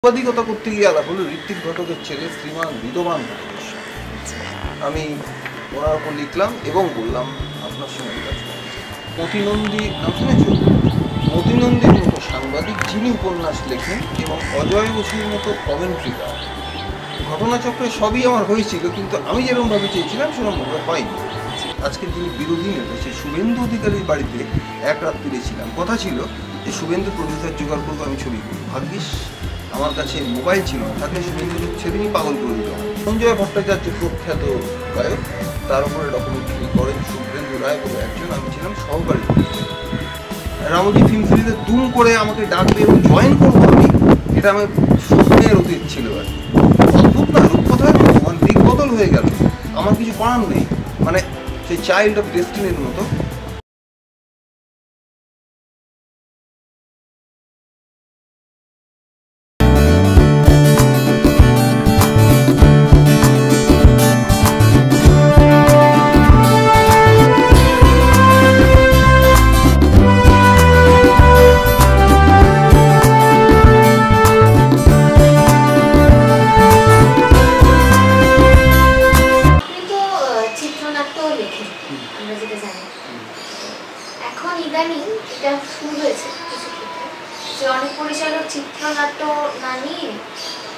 সাংবাদিকতা করতে গিয়ে আলাপ হলো ঋত্বিক ঘটকের ছেলে শ্রীমান বিদ্যমান ঘটকের সঙ্গে। আমি ওনার ওপর লিখলাম এবং বললাম আপনার সঙ্গে কাজ করতে। মতিনন্দী নাম শুনেছ? মতিনন্দীর মতো সাংবাদিক যিনি উপন্যাস লেখেন এবং অজয় বসুর মতো কমেন্ট্রিকার। ঘটনাচক্রে সবই আমার হয়েছিল, কিন্তু আমি যেরকমভাবে চেয়েছিলাম সেরকমভাবে হয়নি। আজকে যিনি বিরোধী নেতা সেই শুভেন্দু অধিকারীর বাড়িতে এক রাত তুলেছিলাম। কথা ছিল যে শুভেন্দু প্রডিউসার জোগাড় করবো, আমি ছবি করি। ভাগ্যিস আমার কাছে মোবাইল ছিল না, থাকলে শুভেন্দুর সেদিনই পাগল করে দিত। সঞ্জয় ভট্টাচার্য প্রখ্যাত গায়ক, তার উপরে ডকুমেন্টারি করেন শুভেন্দু রায় বলে একজন। আমি ছিলাম সহকারী। রামজি ফিল্ম সিরিজে দুম করে আমাকে ডাকবে এবং জয়েন করবো আমি, এটা আমার স্বপ্নের অতীত ছিল। আর অদ্ভুত না, রূপকথার মানে দিক বদল হয়ে গেল। আমার কিছু করার নেই, মানে সেই চাইল্ড অফ ডেস্টিনির মতো। অনেক পরিচালক চিত্রনাট্য না নিয়ে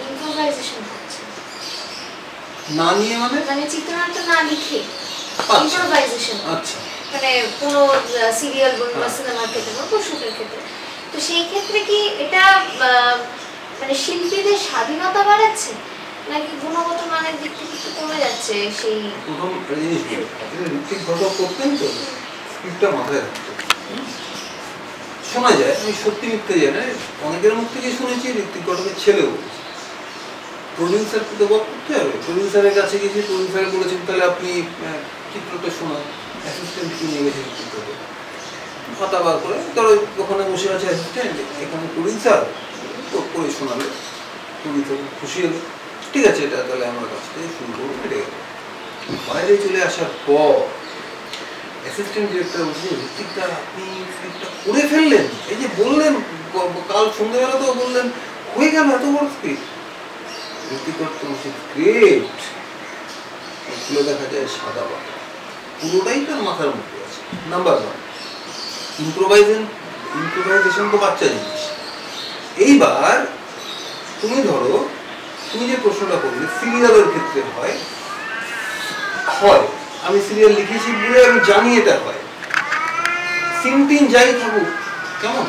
ইম্প্রোভাইজেশন করছে। না নিয়ে মানে চিত্রনাট্য না লিখে ইম্প্রোভাইজেশন। আচ্ছা, মানে কোনো সিরিয়াল বলুন বা সিনেমার ক্ষেত্রে বা শুটের ক্ষেত্রে। তো সেই ক্ষেত্রে কি এটা মানে শিল্পীদের স্বাধীনতা বাড়াচ্ছে নাকি গুণগত মানের দিক থেকে একটু কমে যাচ্ছে? সেই প্রথম ঋত্বিক ঘটক করতেন তো, স্ক্রিপ্টটা মাথায় রাখতো। শোনা যায়, আমি সত্যি মিথ্যে জানি, অনেকের মুখ থেকে শুনেছি ঋত্বিক ঘটকের ছেলেও প্রডিউসারকে তো বল করতে হবে। প্রডিউসারের কাছে গেছি, প্রডিউসার বলেছেন তাহলে আপনি চিত্রটা শোনান। অ্যাসিস্ট্যান্টকে নিয়ে গেছে ঋত্বিক ঘটক, খাতা বার করে, ধরো ওখানে বসে আছে অ্যাসিস্ট্যান্ট, এখানে প্রডিউসার করে শোনাবে। প্রডিউসার খুশি হলো, ঠিক আছে এটা তাহলে আমার কাছ থেকে শুরু করবো। কেটে গেল। বাইরে চলে আসার পর অ্যাসিস্ট্যান্ট ডিরেক্টর বলছে, ঋত্বিকটা আপনি স্ক্রিপ্টটা করে ফেললেন, এই যে বললেন কাল সন্ধ্যাবেলা তো বললেন হয়ে গেল এত বড় স্ক্রিপ্ট। ঋত্বিক বলছে গ্রেট, খুলে দেখা যায় সাদা পাতা, পুরোটাই তার মাথার মধ্যে আছে। নাম্বার ওয়ান, ইম্প্রোভাইজেশন তো বাচ্চা জিনিস। এইবার তুমি ধরো, তুমি যে প্রশ্নটা করলে সিরিয়ালের ক্ষেত্রে হয়, আমি সিরিয়াল লিখেছি বলে আমি জানি এটা হয়। সিন যাই থাকুক, কেমন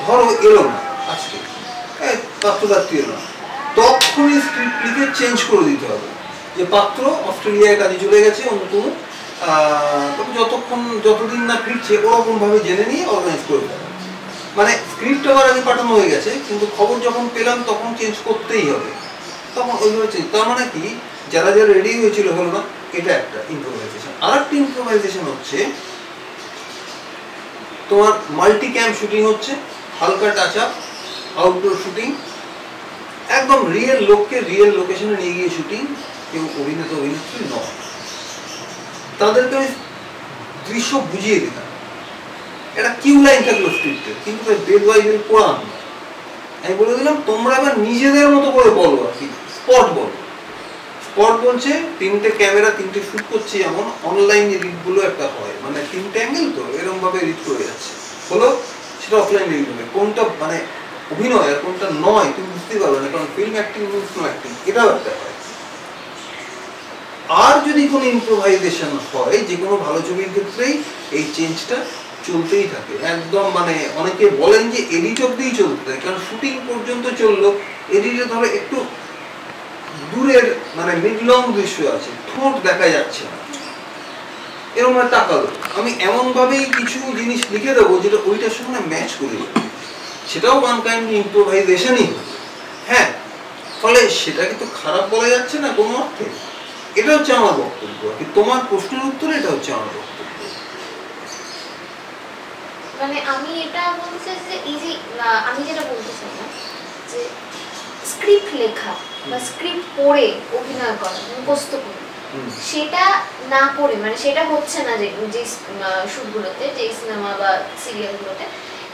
ধরো এলো না আজকে, পাত্রদাত্রী এলো না, তখনই স্ক্রিপ্ট লিখে চেঞ্জ করে দিতে হবে যে পাত্র অস্ট্রেলিয়ায় কাজে চলে গেছে অন্য যতদিন না ফিরছে ওরকম ভাবে জেনে নিয়ে অর্গানাইজ করে দেবে। মানে স্ক্রিপ্ট আবার আগে পাঠানো হয়ে গেছে, কিন্তু খবর যখন পেলাম তখন চেঞ্জ করতেই হবে, তখন ওইভাবে চেঞ্জ। তার মানে কি, যারা যারা রেডি হয়েছিল হলো না, এটা একটা ইম্প্রোভাইজেশন। আর একটা ইম্প্রোভাইজেশন হচ্ছে তোমার মাল্টি ক্যাম শুটিং হচ্ছে, হালকা টাচ আপ, আউটডোর শুটিং, একদম রিয়েল লোককে রিয়েল লোকেশনে নিয়ে গিয়ে শুটিং। কেউ অভিনেতা অভিনেত্রী নয়, তাদেরকে আমি দৃশ্য বুঝিয়ে দিতাম। এটা কিউ লাইন থাকলো স্ক্রিপ্টের, কিন্তু ডেড ওয়াইজের কোরআন আমি বলে দিলাম তোমরা আবার নিজেদের মতো করে বলো, আর কি স্পট বলো। স্পট বলছে তিনটে ক্যামেরা তিনটে শুট করছে, যেমন অনলাইন এডিট গুলো একটা হয়, মানে তিনটে অ্যাঙ্গেল তো এরকম ভাবে এডিট করে যাচ্ছে, হলো সেটা অফলাইন এডিট হবে। কোনটা মানে অভিনয় আর কোনটা নয় তুমি বুঝতেই পারবে না, কারণ ফিল্ম অ্যাক্টিং নো অ্যাক্টিং, এটাও একটা হয়। আর যদি কোনো ইম্প্রোভাইজেশন হয়, যে কোনো ভালো ছবির ক্ষেত্রেই এই চেঞ্জটা চলতেই থাকে একদম। মানে অনেকে বলেন যে এডিট অব্দিই চলতে থাকে, কারণ শুটিং পর্যন্ত চললো, এডিটে ধরো একটু দূরের মানে মিড লং দৃশ্য আছে, ঠোঁট দেখা যাচ্ছে না, এরকম তাকালো, আমি এমন ভাবেই কিছু জিনিস লিখে দেবো যেটা ওইটার সঙ্গে ম্যাচ করে যাবে, সেটাও ওয়ান কাইন্ড ইম্প্রোভাইজেশনই। হ্যাঁ, ফলে সেটাকে তো খারাপ বলা যাচ্ছে না কোনো অর্থে। এটা হচ্ছে আমার বক্তব্য, তোমার প্রশ্নের উত্তরে এটা হচ্ছে আমার বক্তব্য। মানে আমি এটা বলতে চাই যে এই যে আমি যেটা বলতে চাই না যে স্ক্রিপ্ট লেখা বা স্ক্রিপ্ট পড়ে অভিনয় করা, মুখস্থ করে, সেটা না করে মানে সেটা হচ্ছে না যে শুটগুলোতে, যে সিনেমা বা সিরিয়ালগুলোতে,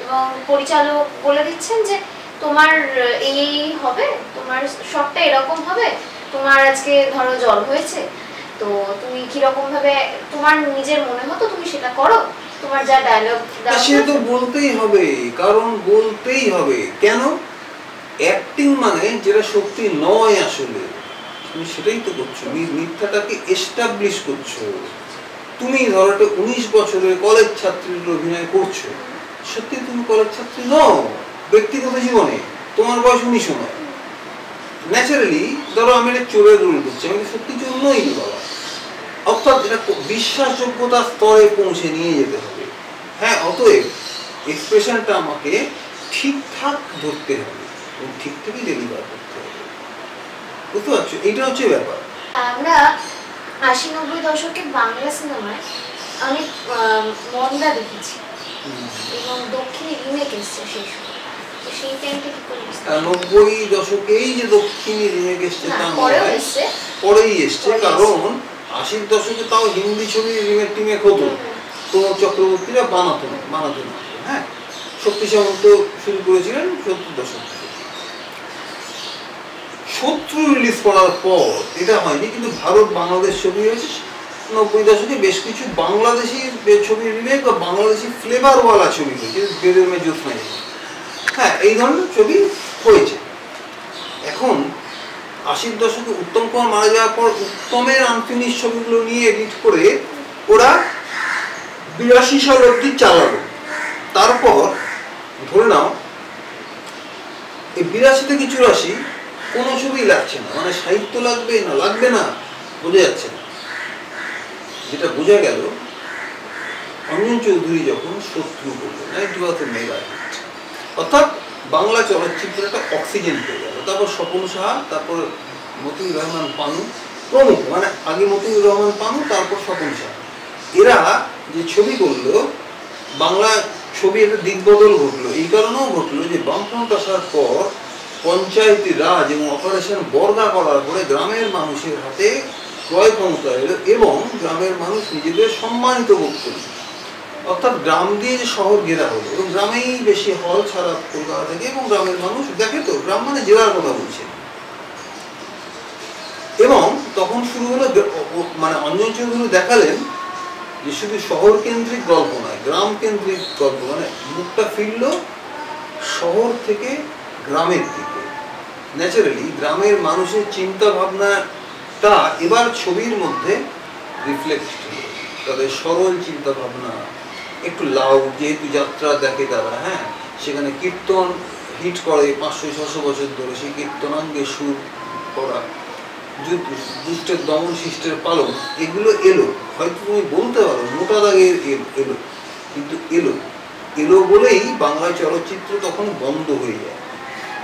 এবং পরিচালক বলে দিচ্ছেন যে তোমার এই হবে, তোমার শটটা এরকম হবে, তোমার আজকে ধরো জল হয়েছে, তো তুমি কিরকম ভাবে তোমার নিজের মনে হতো তুমি সেটা করো, তোমার যা ডায়লগ সে তো বলতেই হবে, কারণ বলতেই হবে। কেন? অ্যাক্টিং মানে যেটা সত্যি নয় আসলে তুমি সেটাই তো করছো, মিথ্যাটাকে এস্টাবলিশ করছো। তুমি ধরো একটা 19 বছরের কলেজ ছাত্রীর অভিনয় করছো, সত্যি তুমি কলেজ ছাত্রী নও ব্যক্তিগত জীবনে, তোমার বয়স 19 নয়। ন্যাচারালি ধরো আমি একটা চোরের রোল করছি, আমি সত্যি চোর নই বাবা। অর্থাৎ এটা বিশ্বাসযোগ্যতার স্তরে পৌঁছে নিয়ে যেতে হবে। হ্যাঁ, অতএব এক্সপ্রেশনটা আমাকে ঠিকঠাক ধরতে হবে এবং ঠিকঠাকই ডেলিভার করতে হবে, বুঝতে পারছো? এইটা হচ্ছে ব্যাপার। আমরা 80-90 দশকে বাংলা সিনেমায় অনেক মন্দা দেখেছি এবং দক্ষিণী রিমেক এসছে সেই সময়, তো সেই টাইমটা কি করে? 90 দশকেই যে দক্ষিণী রিমেক এসছে তা পরেই এসছে, কারণ 80-র দশকে তাও হিন্দি ছবি রিমেক টিমেক হতো, প্রমোদ চক্রবর্তীরা বানাতো না। হ্যাঁ, শক্তি সামন্ত শুরু করেছিলেন 70 দশক থেকে। শত্রু রিলিজ করার পর এটা হয়নি, কিন্তু ভারত বাংলাদেশ ছবি হয়েছে 90 দশকে। বেশ কিছু বাংলাদেশি ছবি রিমেক বা বাংলাদেশি ফ্লেভারওয়ালা ছবি হয়েছে, বেদের মে জ্যোৎস্না। হ্যাঁ, এই ধরনের ছবি হয়েছে। এখন 80-র দশকে উত্তম কুমার মারা যাওয়ার পর উত্তমের আনফিনিশ ছবিগুলো নিয়ে এডিট করে ওরা 82 সাল অব্দি চালালো। তারপর ধরে নাও এই 82 থেকে 84 কোনো ছবি লাগছে না, মানে সাহিত্য লাগবে না বোঝা যাচ্ছে না। যেটা বোঝা গেল, অঞ্জন চৌধুরী যখন শত্রু করলেন, ইট ওয়াজ এ মেগা হিট। অর্থাৎ বাংলা চলচ্চিত্রটা অক্সিজেন পেয়ে গেল। তারপর স্বপন সাহা, তারপর মতিউর রহমান পানু প্রমুখ, মানে আগে মতিউর রহমান পানু, তারপর স্বপন সাহা, এরা যে ছবি করলো, বাংলা ছবি একটা দিকবদল ঘটলো। এই কারণেও ঘটলো যে বামফ্রন্ট আসার পর পঞ্চায়েতি রাজ এবং অপারেশন বর্গা করার পরে গ্রামের মানুষের হাতে ক্রয় ক্ষমতা এলো এবং গ্রামের মানুষ নিজেদের সম্মানিত বোধ করল। অর্থাৎ গ্রাম দিয়ে যে শহর ঘেরা হলো এবং গ্রামেই বেশি হল ছাড়া কলকাতা থেকে, এবং গ্রামের মানুষ দেখে তো, গ্রাম মানে জেলার কথা বলছে। এবং তখন শুরু হলো, মানে অঞ্জন চৌধুরী দেখালেন যে শুধু শহর কেন্দ্রিক গল্প নয়, গ্রাম কেন্দ্রিক গল্প, মানে মুখটা ফিরল শহর থেকে গ্রামের দিকে। ন্যাচারালি গ্রামের মানুষের চিন্তা ভাবনাটা এবার ছবির মধ্যে রিফ্লেক্ট হলো, তাদের সরল চিন্তা ভাবনা, একটু লাউড, যেহেতু যাত্রা দেখে তারা, হ্যাঁ, সেখানে কীর্তন হিট করে 500-600 বছর ধরে, সেই কীর্তনাঙ্গে সুর করা, দুষ্টের দমন শিষ্টের পালন, এগুলো এলো। হয়তো তুমি বলতে পারো মোটা দাগের এলো, কিন্তু এলো বলেই বাংলা চলচ্চিত্র তখন বন্ধ হয়ে যায়।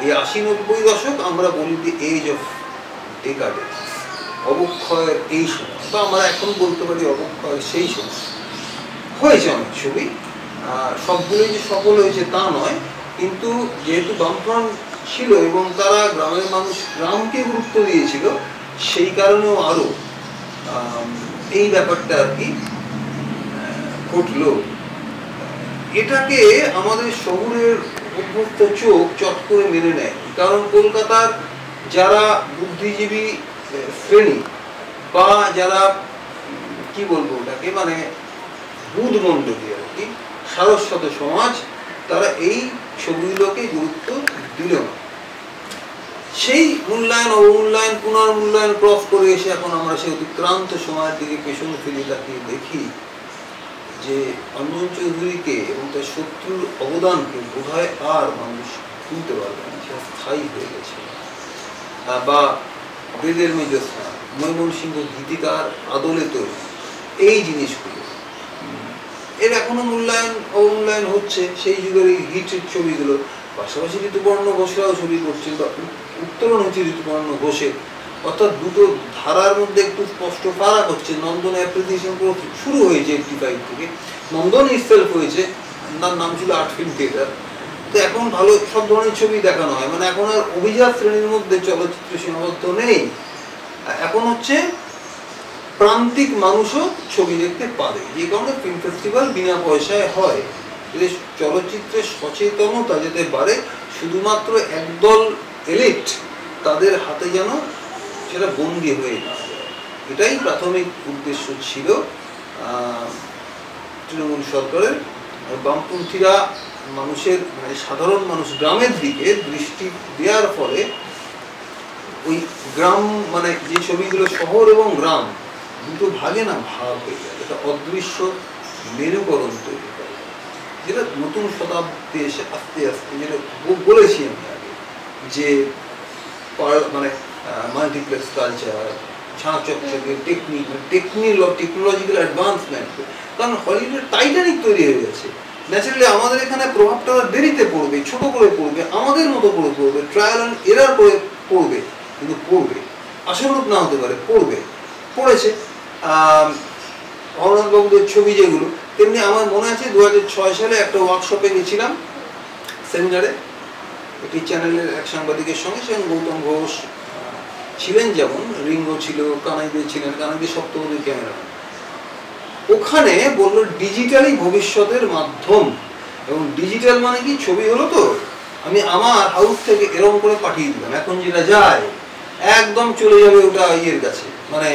এই 80-90 দশক আমরা বলি দি এজ অফ ডেকাডেন্স, অবক্ষয়ের এই সময়, বা আমরা এখন বলতে পারি অবক্ষয়ের সেই সময়। হয়েছে অনেক ছবি, সবগুলোই যে সফল হয়েছে তা নয়, কিন্তু যেহেতু বামফ্রন্ট ছিল এবং তারা গ্রামের মানুষ গ্রামকে গুরুত্ব দিয়েছিল, সেই কারণেও আরো এই ব্যাপারটা আর কি ঘটলো। এটাকে আমাদের শহরের অভ্যস্ত চোখ চট করে মেনে নেয়, কারণ কলকাতার যারা বুদ্ধিজীবী শ্রেণী বা যারা কি বলবো ওটাকে, মানে বুধমণ্ডলী আর কি, সারস্বত সমাজ, তারা এই ছবিগুলোকে গুরুত্ব দিল না। সেই মূল্যায়ন অবমূল্যায়ন পুনর্মূল্যায়ন ক্রস করে এসে এখন আমরা সেই অতিক্রান্ত সময়ের দিকে পেছনে ফিরে তাকিয়ে দেখি যে অঞ্জন চৌধুরীকে এবং তার শত্রুর অবদানকে বোধহয় আর মানুষ ভুলতে পারবে না, সেটা স্থায়ী হয়ে গেছে। বা বেদের মে জ্যোৎস্না, ময়মনসিংহ গীতিকার আদলে তৈরি এই জিনিসগুলো, এর এখনো মূল্যায়ন অবমূল্যায়ন হচ্ছে সেই যুগের এই হিটের ছবিগুলো। পাশাপাশি ঋতুপর্ণ ঘোষরাও ছবি করছেন বা উত্তরণ হচ্ছে ঋতুপর্ণ ঘোষের, অর্থাৎ দুটো ধারার মধ্যে একটু স্পষ্ট ফারাক হচ্ছে। নন্দন অ্যাপ্রিসিয়েশন শুরু হয়েছে 85 থেকে, নন্দন ইটসেলফ হয়েছে, তার নাম ছিল আর্ট ফিল্ম থিয়েটার। তো এখন ভালো সব ধরনের ছবি দেখানো হয়, মানে এখন আর অভিজাত শ্রেণীর মধ্যে চলচ্চিত্র সীমাবদ্ধ নেই, এখন হচ্ছে প্রান্তিক মানুষও ছবি দেখতে পারে, যে কারণে ফিল্ম ফেস্টিভ্যাল বিনা পয়সায় হয়, চলচ্চিত্রের সচেতনতা যাতে বাড়ে, শুধুমাত্র একদল এলিট তাদের হাতে যেন সেটা বন্দি হয়ে না যায়, এটাই প্রাথমিক উদ্দেশ্য ছিল তৃণমূল সরকারের। বামপন্থীরা মানুষের মানে সাধারণ মানুষ গ্রামের দিকে দৃষ্টি দেওয়ার ফলে ওই গ্রাম মানে যে ছবিগুলো শহর এবং গ্রাম দুটো ভাগে না ভাগ হয়ে যায়, এটা অদৃশ্য মেরুকরণ তৈরি করে, যেটা নতুন শতাব্দী এসে আস্তে আস্তে যেটা বলেছি আমি আগে যে মানে মাল্টিপ্লেক্স কালচার, ঝাঁ চকচকে টেকনোলজিক্যাল অ্যাডভান্সমেন্ট, কারণ হলিউডের টাইটানিক তৈরি হয়ে গেছে। ন্যাচারালি আমাদের এখানে প্রভাবটা দেরিতে পড়বে, ছোট করে পড়বে, আমাদের মতো করে পড়বে, ট্রায়াল অ্যান্ড এরার করে পড়বে, কিন্তু পড়বে, আশানুরূপ না হতে পারে, পড়েছে। অরুণবাবুদের ছবি যেগুলো, তেমনি আমার মনে আছে 2006 সালে একটা ওয়ার্কশপে গেছিলাম, সেমিনারে, একটি চ্যানেলের এক সাংবাদিকের সঙ্গে, সেখানে গৌতম ঘোষ ছিলেন, যেমন রিঙ্গো ছিল, কানাইদে ছিলেন, কানাইদে সপ্তমদের ক্যামেরাম্যান। ওখানে বললো ডিজিটালই ভবিষ্যতের মাধ্যম, এবং ডিজিটাল মানে কি, ছবি হলো তো আমি আমার হাউস থেকে এরকম করে পাঠিয়ে দিলাম, এখন যেটা যায় একদম চলে যাবে ওটা ইয়ের কাছে, মানে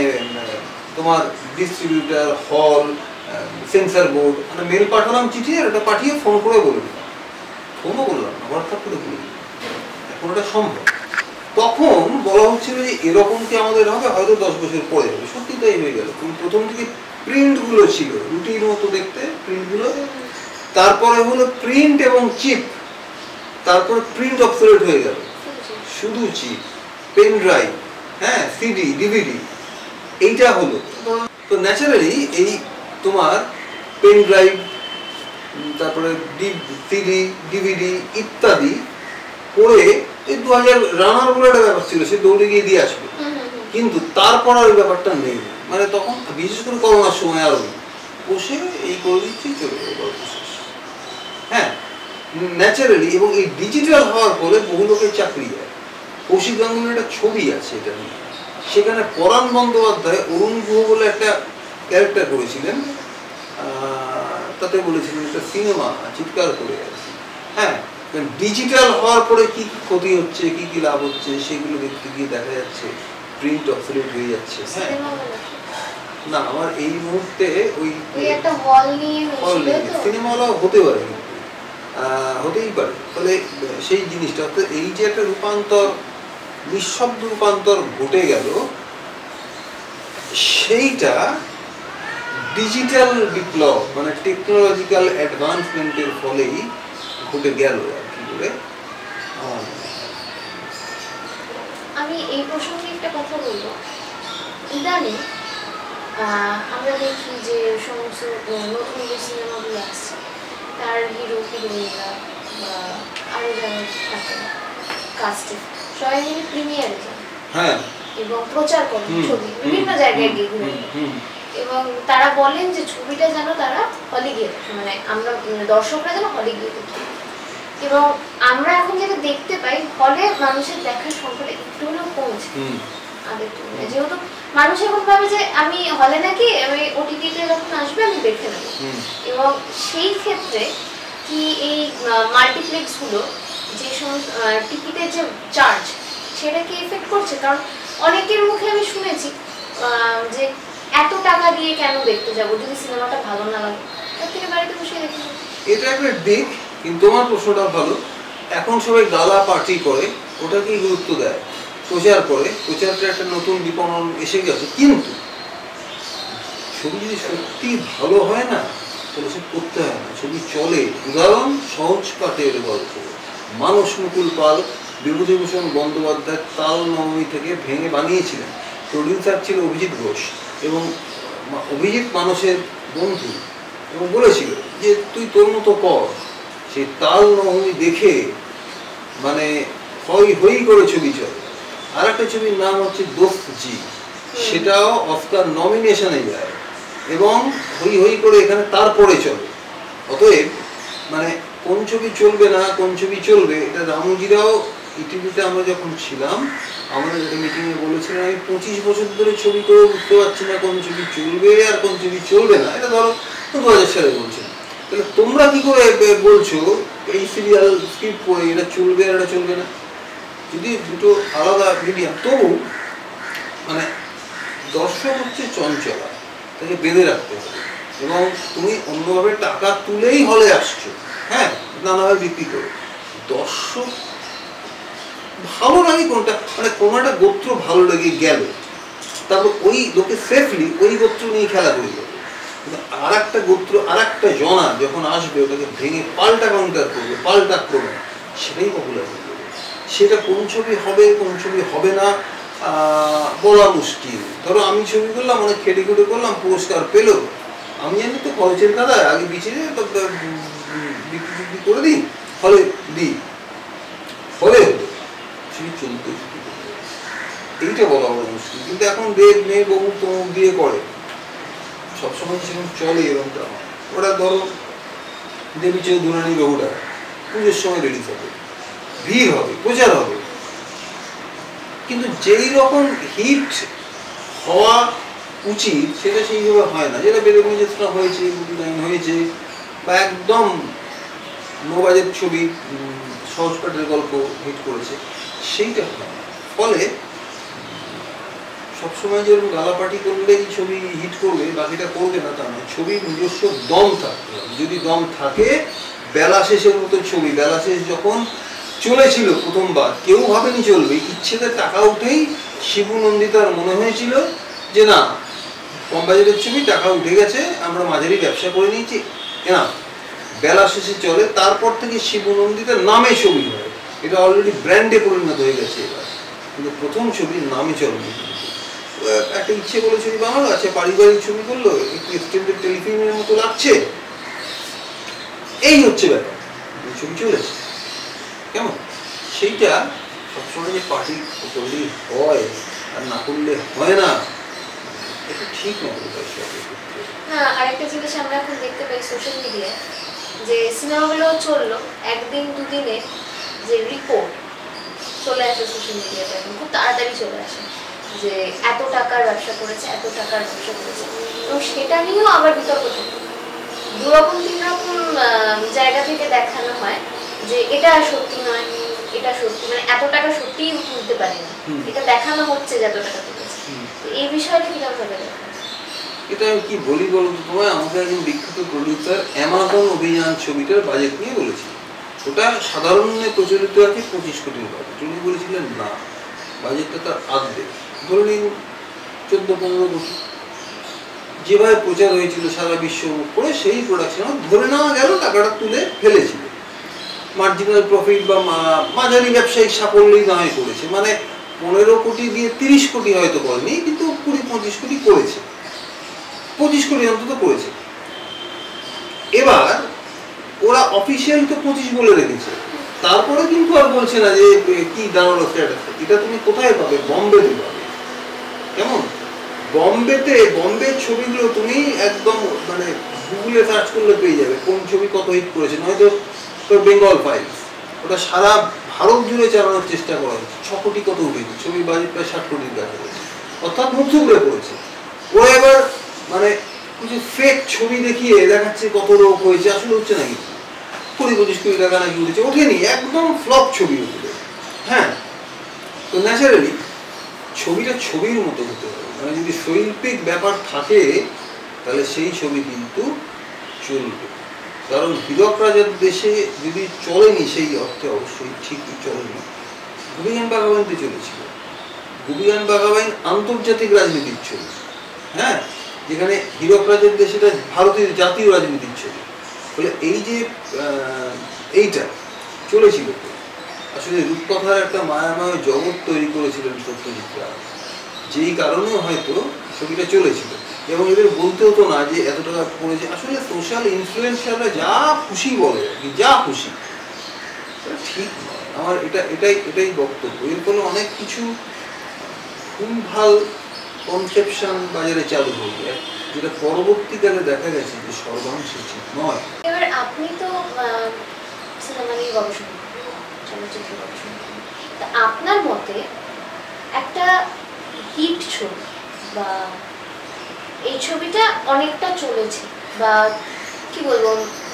তোমার ডিস্ট্রিবিউটার, হল, সেন্সার বোর্ড, মানে মেল পাঠালাম, চিঠি, আর ওটা পাঠিয়ে ফোন করে বলে দিলাম, ফোনও বললাম না, হোয়াটসঅ্যাপ করে বলে দিলাম, এখন ওটা সম্ভব। তখন বলা হচ্ছিল যে এরকম কি আমাদের হবে, হয়তো 10 বছর পরে হবে, সত্যি তাই হয়ে গেল। প্রথম থেকে প্রিন্টগুলো ছিল রুটির মতো দেখতে, প্রিন্টগুলো, তারপরে হলো প্রিন্ট এবং চিপ, তারপরে প্রিন্ট অবসোলেট হয়ে গেল, শুধু চিপ, পেন ড্রাইভ, হ্যাঁ, সিডি, ডিভিডি, এইটা হলো। তো ন্যাচারালি এই তোমার পেন ড্রাইভ, তারপরে সিডি, ডিভিডি ইত্যাদি করে এই 2000 রানার বলে একটা ব্যাপার ছিল, সে দৌড়ে গিয়ে দিয়ে আসবে, কিন্তু তারপর আর ওই ব্যাপারটা নেই, মানে তখন বিশেষ করে করোনার সময় আরো বসে এই করে দিচ্ছি, চলে যাবে, হ্যাঁ, ন্যাচারালি। এবং এই ডিজিটাল হওয়ার ফলে বহু লোকের চাকরি যায়। কৌশিক গাঙ্গুলির একটা ছবি আছে এটা নিয়ে, সেখানে পরাণ বন্দ্যোপাধ্যায় অরুণ গুহ বলে একটা ক্যারেক্টার করেছিলেন, তাতে বলেছিলেন একটা সিনেমা চিৎকার করে আছে, হ্যাঁ, ডিজিটাল হওয়ার পরে কি কি ক্ষতি হচ্ছে, কি কি লাভ হচ্ছে, সেগুলো দেখতে গিয়ে দেখা যাচ্ছে প্রিন্ট অবসোলেট হয়ে যাচ্ছে। হ্যাঁ, না আমার এই মুহূর্তে ওই একটা হল নিয়ে সিনেমা হল হতে পারে, হতেই পারে। ফলে সেই জিনিসটা, এই যে একটা রূপান্তর, নিঃশব্দ রূপান্তর ঘটে গেল, সেইটা ডিজিটাল বিপ্লব মানে টেকনোলজিক্যাল অ্যাডভান্সমেন্টের ফলেই ঘটে গেল আর কি বলে আমি এই প্রসঙ্গে একটা কথা বলবো। ইদানিং আমরা দেখি যে সমস্ত নতুন যে সিনেমাগুলো আসছে, তার হিরো হিরোইনরা বা আরো যারা থাকে কাস্টে সবাই মিলে প্রিমিয়ারে যায়, হ্যাঁ, এবং প্রচার করেন ছবি বিভিন্ন জায়গায় গিয়ে ঘুরে, এবং তারা বলেন যে ছবিটা যেন তারা হলে গিয়ে দেখে, মানে আমরা দর্শকরা যেন হলে গিয়ে দেখি। এবং আমরা এখন যেটা দেখতে পাই, হলে মানুষের দেখার সংখ্যাটা একটু হলেও কমছে আগের তুলনায়, যেহেতু মানুষ এখন ভাবে যে আমি হলে নাকি আমি ওটিটিতে যখন আসবে আমি দেখে নেব। এবং সেই ক্ষেত্রে কি এই মাল্টিপ্লেক্সগুলো যে সমস্ত টিকিটের যে চার্জ, সেটা কি এফেক্ট করছে? কারণ অনেকের মুখে আমি শুনেছি যে এত টাকা দিয়ে কেন দেখতে যাবো যদি সিনেমাটা ভালো না লাগে, তার থেকে বাড়িতে বসে দেখতে। এটা একটা দিক, কিন্তু তোমার প্রশ্নটা ভালো। এখন সবাই গালা পার্টি করে, ওটাকেই গুরুত্ব দেয়, প্রচার করে, প্রচারটা একটা নতুন বিপণন এসে গেছে। কিন্তু ছবি যদি সত্যি ভালো হয় না, তাহলে সে করতে হয় না, ছবি চলে। উদাহরণ সহজ পাঠের গল্প, মানস মুকুল পাল বিভূতিভূষণ বন্দ্যোপাধ্যায় তাল নবমী থেকে ভেঙে বানিয়েছিলেন। প্রডিউসার ছিল অভিজিৎ ঘোষ, এবং অভিজিৎ মানুষের বন্ধু, এবং বলেছিল যে তুই তোর মতো কর। সেই তাল নবমী দেখে মানে হই হই করে ছবি চলে। আর একটা ছবির নাম হচ্ছে দোস্ত জি, সেটাও অস্কার নমিনেশনে যায়, এবং হই হই করে এখানে তারপরে চলে। অতএব মানে কোন ছবি চলবে না, কোন ছবি চলবে, এটা রামুজিরাও ইটিভিতে আমরা যখন ছিলাম, আমাদের একটা মিটিংয়ে বলেছিলেন, আমি 25 বছর ধরে ছবি করে বুঝতে পারছি না কোন ছবি চলবে আর কোন ছবি চলবে না। এটা ধরো 2000 সালে বলছিলাম। তাহলে তোমরা কি করে বলছো এই সিরিয়াল স্ক্রিপ্ট পড়ে এটা চলবে আর এটা চলবে না? যদি দুটো আলাদা মিডিয়াম, তবু মানে দর্শক হচ্ছে চঞ্চলা, তাকে বেঁধে রাখতে হবে। এবং তুমি অন্যভাবে টাকা তুলেই হলে আসছো, হ্যাঁ, নানাভাবে বিক্রি করে। দর্শক ভালো লাগে কোনটা, মানে কোনো একটা গোত্র ভালো লেগে গেল, তারপর ওই লোকে সেফলি ওই গোত্র নিয়ে খেলা করে যাবে। কিন্তু আর একটা গোত্র, আর একটা জনা যখন আসবে, ওটাকে ভেঙে পাল্টা কাউন্টার করবে, পাল্টা করবে, সেটাই পপুলার হয়ে যাবে। সেটা কোন ছবি হবে, কোন ছবি হবে না বলা মুশকিল। ধরো আমি ছবি করলাম, অনেক খেটে খুটে করলাম, পুরস্কার পেলো, আমি জানি তো খরচের কাদা আগে বিছিয়ে বিক্রি করে দিই, ফলে দিই, ফলে হতো ছবি চলতে শুরু করবে, এইটা বলা বড় মুশকিল। কিন্তু এখন দেব মেয়ে বহু তমুক দিয়ে করে, সবসময় সেরকম চলে এরকমটা। ওরা ধরো দেবী চৌধুরানী বহুটা পুজোর সময় রিলিজ হবে, ভিড় হবে, প্রচার হবে, কিন্তু যেই রকম হিট হওয়া উচিত সেটা সেইভাবে হয় না। যেটা বেরোনো যেটা হয়েছে, গুটি লাইন হয়েছে, বা একদম মোবাইলের ছবি, সহজপাঠের গল্প হিট করেছে, সেইটা হয় না। ফলে সবসময় যেরকম গালাপাটি করলেই ছবি হিট করবে, বাকিটা করবে না তা নয়। ছবির নিজস্ব দম থাকতে হবে। যদি দম থাকে, বেলা শেষের মতো ছবি, বেলা শেষ যখন চলেছিল প্রথমবার, কেউ ভাবেনি চলবে, ইচ্ছেতে টাকা উঠেই শিবু নন্দিতার মনে হয়েছিল যে না, কম বাজারের ছবি, টাকা উঠে গেছে, আমরা মাঝারি ব্যবসা করে নিয়েছি, না, বেলা শেষে চলে। তারপর থেকে শিবু নন্দিতার নামে ছবি হয়, এটা অলরেডি ব্র্যান্ডে পরিণত হয়ে গেছে এবার। কিন্তু প্রথম ছবির নামে চলবে, একটা ইচ্ছে করে ছবি বানালো, আছে পারিবারিক ছবি করলো, একটু এক্সটেন্ডেড টেলিফিল্মের মতো লাগছে, এই হচ্ছে ব্যাপার, ছবি চলেছে কেমন। সেইটা সবসময় যে পার্টি করলেই হয় আর না করলে হয় না, এটা ঠিক না। হ্যাঁ, আরেকটা জিনিস আমরা এখন দেখতে পাই সোশ্যাল মিডিয়ায়, যে সিনেমাগুলো চললো একদিন দুদিনে যে রিপোর্ট চলে আসে সোশ্যাল মিডিয়াতে, এখন খুব তাড়াতাড়ি চলে আসে যে এত টাকার ব্যবসা করেছে, এত টাকার ব্যবসা করেছে, এবং সেটা নিয়েও আবার বিতর্ক থাকে। দুরকম তিন রকম জায়গা থেকে দেখানো হয় যে এটা সত্যি নয়, এটা সত্যি, মানে এত টাকা সত্যিই তুলতে পারি না, এটা দেখানো হচ্ছে যে এত টাকা তুলেছে। এই বিষয়টা কিরকম ভাবে দেখা? এটা আমি কি বলি বলো তো তোমায়, আমাদের একজন বিখ্যাত প্রডিউসার অ্যামাজন অভিযান ছবিটার বাজেট নিয়ে বলেছিল, ওটা সাধারণে প্রচলিত আছে 25 কোটির বাজেট। উনি বলেছিলেন না, বাজেটটা তার আর্ধেক, ধরে নিন 14-15 কোটি। যেভাবে প্রচার হয়েছিল সারা বিশ্ব করে, সেই প্রোডাকশন ধরে নেওয়া গেল টাকাটা তুলে ফেলেছিল, মার্জিনাল প্রফিট বা মাঝারি ব্যবসায়িক সাফল্যই না হয় করেছে, মানে 15 কোটি দিয়ে 30 কোটি হয়তো করেনি, কিন্তু 20-25 কোটি করেছে, 25 কোটি অন্তত করেছে। এবার ওরা অফিসিয়াল তো 25 বলে রেখেছে, তারপরে কিন্তু আর বলছে না যে কি দাঁড়ালো স্ট্যাটাস। এটা তুমি কোথায় পাবে? বম্বেতে পাবে। কেমন? বম্বের ছবিগুলো তুমি একদম মানে গুগলে সার্চ করলে পেয়ে যাবে কোন ছবি কত হিট করেছে। নয়তো তোর বেঙ্গল ফাইলস, ওটা সারা ভারত জুড়ে চালানোর চেষ্টা করা হচ্ছে, 6 কোটি কত উঠেছে, ছবি বাজেট প্রায় 60 কোটির কাছে হয়েছে, অর্থাৎ মুখ থুবড়ে পড়েছে। ও এবার মানে কিছু ফেক ছবি দেখিয়ে দেখাচ্ছে কত রোগ হয়েছে, আসলে হচ্ছে নাকি 20-25 কোটি টাকা নাকি উঠেছে, ওঠেনি, একদম ফ্লপ ছবি উঠবে। হ্যাঁ, তো ন্যাচারালি ছবিটা ছবির মতো হতে হবে, মানে যদি শৈল্পিক ব্যাপার থাকে তাহলে সেই ছবি কিন্তু চলবে। কারণ হীরক রাজার দেশে যদি চলেনি সেই অর্থে অবশ্যই ঠিকই চলেনি, গুবিগান বাঘাবাইনতে চলেছিল। গুবিগান বাঘাবাইন আন্তর্জাতিক রাজনীতির ছবি, হ্যাঁ, যেখানে হীরক রাজার দেশেটা ভারতের জাতীয় রাজনীতির ছবি। ফলে এই যে এইটা চলেছিল, আসলে রূপকথার একটা মায়াময় জগৎ তৈরি করেছিলেন সত্যজিৎ রায়, যেই কারণে হয়তো ছবিটা চলেছিল। এবং এদের বলতে হতো না যে এত টাকা পড়েছে, আসলে সোশ্যাল ইনফ্লুয়েন্সাররা যা খুশি বলে, যা খুশি, ঠিক নয়। আমার এটাই বক্তব্য। এর ফলে অনেক কিছু ভুলভাল কনসেপশন বাজারে চালু হয়ে যায়, যেটা পরবর্তীকালে দেখা গেছে যে সর্বাংশে ঠিক নয়। এবার আপনি তো সিনেমা নিয়ে গবেষণা, চলচ্চিত্র গবেষণা, তা আপনার মতে একটা হিট ছবি বা এই ছবিটা অনেকটা চলেছে, বা কি বলবো,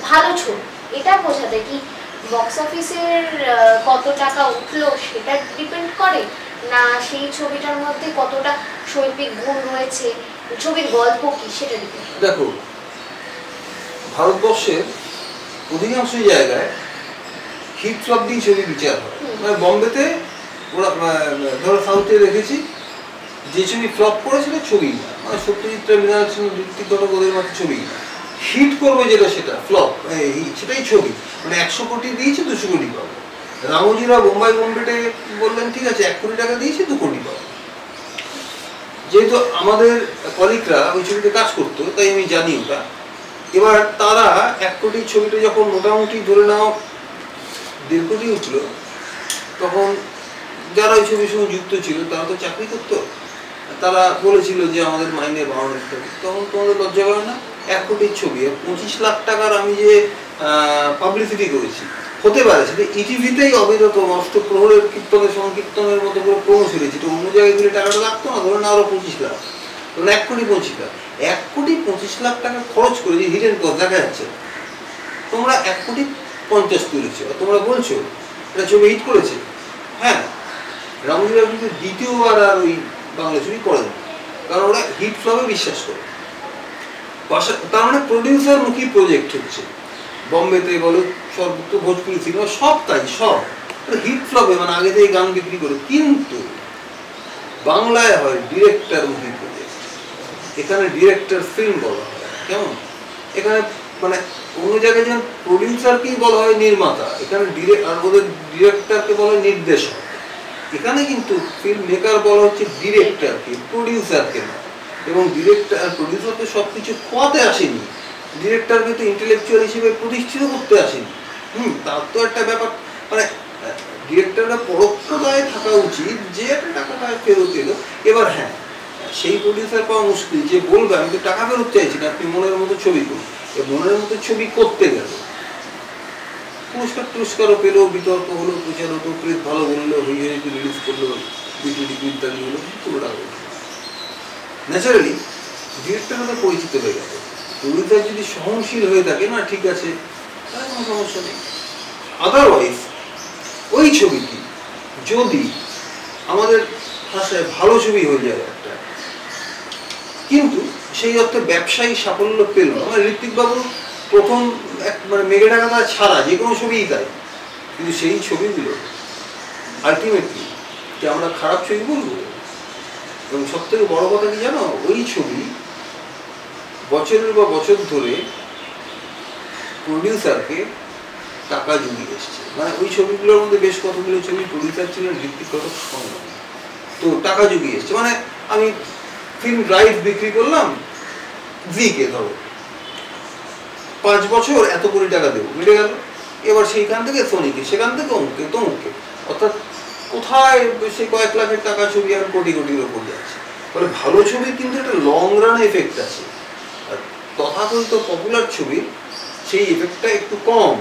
ভালো ছবি, এটা বোঝাতে কি বক্স অফিসের কত টাকা উঠলো সেটা ডিপেন্ড করে, না সেই ছবিটার মধ্যে কতটা শৈল্পিক গুণ রয়েছে, ছবির গল্প কি সেটা ডিপেন্ড করে? দেখো, ভারতবর্ষের অধিকাংশ জায়গায় হিট ফ্লপ দিয়ে ছবি বিচার হয়। মানে বম্বেতে ওরা ধরো সাউথে রেখেছি, যে ছবি ফ্লপ করেছিল ছবি না, মানে সত্যজিৎ রায়, মৃণাল সেন, ঋত্বিক ঘটক ওদের মতো ছবি না, হিট করবে যেটা সেটা ফ্লপ, সেটাই ছবি। মানে 100 কোটি দিয়েছে 200 কোটি পাবো। রামোজিরা বোম্বেটে বললেন ঠিক আছে 1 কোটি টাকা দিয়েছে 2 কোটি পাবো। যেহেতু আমাদের কলিগরা ওই ছবিতে কাজ করতো তাই আমি জানি ওটা। এবার তারা 1 কোটির ছবিটা যখন মোটামুটি ধরে নাও 1.5 কোটি উঠলো, তখন যারা ওই ছবির সঙ্গে যুক্ত ছিল তারা তো চাকরি করতো, তারা বলেছিল যে আমাদের মাইনে বাড়ানো দিতে হবে। তখন তোমাদের লজ্জা করে না? 1 কোটির ছবি 25 লাখ টাকার আমি যে পাবলিসিটি করেছি, হতে পারে সেটা ইটিভিতেই অবিরত অষ্টপ্রহরের কীর্তনের সংকীর্তনের মতো করে প্রমো ছেড়েছি, তো অন্য জায়গায় দিলে টাকাটা লাগতো না, ধরুন আরো 25 লাখ, ধরুন 1 কোটি 25 লাখ। 1 কোটি 25 লাখ টাকা খরচ করে যে হিডেন কস্ট দেখা যাচ্ছে, তোমরা 1 কোটি 50 তুলেছো, তোমরা বলছো এটা ছবি হিট করেছে। হ্যাঁ, রামজিরা কিন্তু দ্বিতীয়বার আর ওই বাংলা ছবি করেন, কারণ ওরা হিট ফ্লপে বিশ্বাস করে। তার মানে প্রডিউসার মুখী প্রজেক্ট হচ্ছে, বম্বেতে বলো সর্বত্র ভোজপুরি সিনেমা সব তাই, সব হিট ফ্লপে, মানে আগে থেকে গান বিক্রি করে। কিন্তু বাংলায় হয় ডিরেক্টর মুখী প্রজেক্ট, এখানে ডিরেক্টর ফিল্ম বলা হয়। কেমন? এখানে মানে অন্য জায়গায় যেমন প্রডিউসারকেই বলা হয় নির্মাতা, এখানে আর ওদের ডিরেক্টরকে বলা হয় নির্দেশক। এখানে কিন্তু ফিল্ম মেকার বলা হচ্ছে ডিরেক্টরকে, প্রডিউসারকে না। এবং ডিরেক্টর আর প্রডিউসারকে সব কিছু খোয়াতে আসেনি, ডিরেক্টরকে তো ইন্টেলেকচুয়াল হিসেবে প্রতিষ্ঠিত করতে আসেনি। তার তো একটা ব্যাপার, মানে ডিরেক্টররা পরোক্ষ দায়ে থাকা উচিত যে একটা টাকাটা ফেরত এলো। এবার হ্যাঁ, সেই প্রডিউসার পাওয়া মুশকিল যে বলবে আমি তো টাকা ফেরত চাইছি না, আপনি মনের মতো ছবি করুন। মনের মতো ছবি করতে গেল পুরস্কারও পেলো, বিতর্ক হলো, প্রচার হতো, প্রেস ভালো বললো, হই রিলিজ করলো, বিটিডি ইত্যাদি হলো, পুরো টাকা ন্যাচারালি ডিরেক্টর তো পরিচিত হয়ে গেল। প্রডিউসার যদি সহনশীল হয়ে থাকে না, ঠিক আছে, তাহলে কোনো সমস্যা নেই। আদারওয়াইজ ওই ছবিটি যদি আমাদের ভাষায় ভালো ছবি হয়ে যায় একটা, কিন্তু সেই অর্থে ব্যবসায়ী সাফল্য পেল না, মানে ঋত্বিক বাবু প্রথম মানে মেঘে ঢাকা ছাড়া যে কোনো ছবিই তাই, কিন্তু সেই ছবিগুলো আলটিমেটলি যে আমরা খারাপ ছবি বলবো। এবং সব থেকে বড় কথা কি জানো, ওই ছবি বছরের বা বছর ধরে প্রডিউসারকে টাকা জুগিয়ে এসছে। মানে ওই ছবিগুলোর মধ্যে বেশ কতগুলো ছবি প্রডিউসার ছিলেন ঋত্বিক ঘটক সঙ্গে, তো টাকা জুগিয়ে এসছে। মানে আমি ফিল্ম রাইট বিক্রি করলাম জিকে, ধরো 5 বছর এত কোটি টাকা দেবো, মিলে গেল। এবার সেইখান থেকে সোনিকে, সেখান থেকে অমুকে তমুকে, অর্থাৎ কোথায় সে কয়েক লাখের টাকা ছবি আর কোটি কোটির ওপর যাচ্ছে। ফলে ভালো ছবির কিন্তু একটা লং রান এফেক্ট আছে, আর তথাকথিত পপুলার ছবির সেই এফেক্টটা একটু কম।